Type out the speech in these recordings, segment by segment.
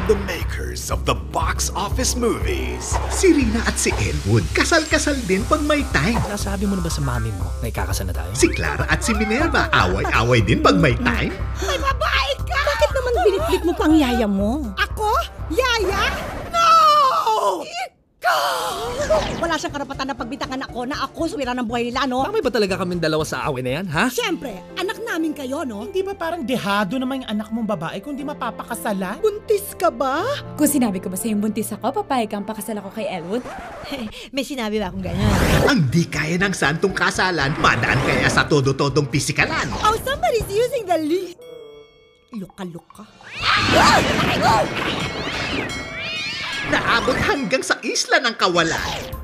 the makers of the box office movies. Si Rina at si Elwood, kasal-kasal din pag may time. Nasabi mo na ba sa mami mo na ikakasal na tayo? Si Clara at si Minerva, away-away din pag may time. May babae ka! Bakit naman binitbit mo pang yaya mo? Ako? Yaya? No! Wala siyang karapatan na pagbitangan ako na ako sumira ng buhay nila, no? Tama ba talaga kaming dalawa sa away na yan, ha? Siyempre, anak namin kayo, no? Hindi ba parang dehado naman yung anak mong babae kung di mapapakasalan? Buntis ka ba? Kung sinabi ko ba sa'yo buntis ako, papayag kang pakasal ako kay Elwood? May sinabi ba akong ganyan? Ang di kaya ng santong kasalan, madaan kaya sa todo-todong pisikalan. Oh, somebody's using the Luka-luka. Naabot hanggang sa isla ng kawalan.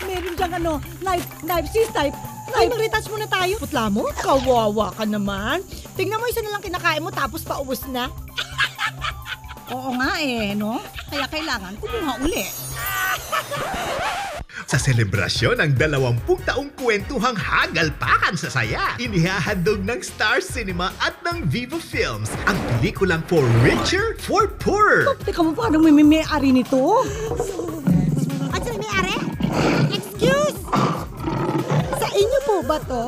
Meron diyang knife, sis type. Ay, mag-retouch muna tayo. Putla mo? Kawawa ka naman. Tingnan mo, isa na lang kinakain mo tapos paubos na. Oo nga no? Kaya kailangan kumuha uli. Sa selebrasyon ng 20 taong kwentuhang hagalpakan sa saya, inihahandog ng Star Cinema at ng Viva Films ang pelikulang For Richer, For Poorer. Teka mo, paano may-ari nito? At sila may-ari? Excuse? Sa inyo po ba to?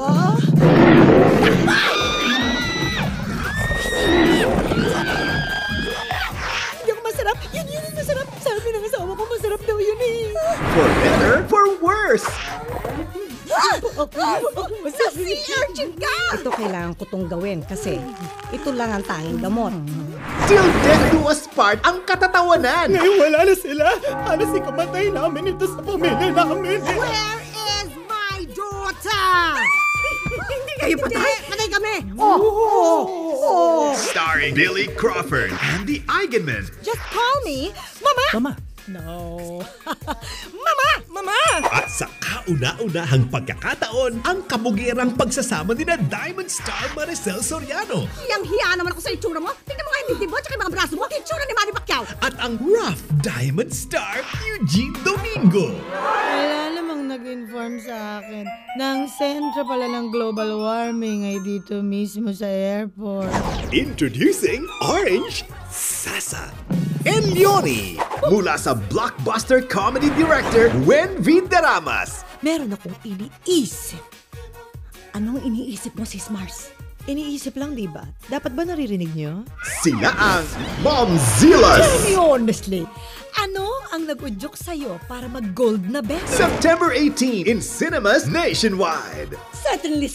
Hindi ako masarap. Yun yung masarap. Sabi ng asawa ko, masarap daw yun For better, for worse. Sa sea urchin ka! Ito kailangan ko tong gawin kasi ito lang ang tanging gamot. Till death do us part ang katatawanan. Ngayon wala na sila. Halos ikamatay namin ito sa pamilya namin. Where is my daughter? Hindi kayo patay. Patay kami. Oh. Starring Billy Crawford, Andy Eigenman, Just call me Mama. Mama. No. Mama. at sa kauna-unahang pagkakataon, ang kabugirang pagsasama ni na Diamond Star Maricel Soriano Hiyang-hiya naman ako sa itsura mo. Tingnan mo nga yung dibdib mo at yung mga braso mo. Itsura ni Manny Pacquiao. at ang rough Diamond Star Eugene Domingo. Wala namang nag-inform sa akin na ang sentro pala ng global warming ay dito mismo sa airport. introducing Orange Sasa. And Yoni, mula sa blockbuster comedy director Wen Vidaramas. Meron akong iniisip. Anong iniisip mo, Sis Mars? Iniisip lang, di ba? Dapat ba naririnig nyo? Sila ang Momzillas. Tell me honestly, ano ang nag-udyok sa'yo para mag-gold na best? September 18 in cinemas nationwide. Certainly.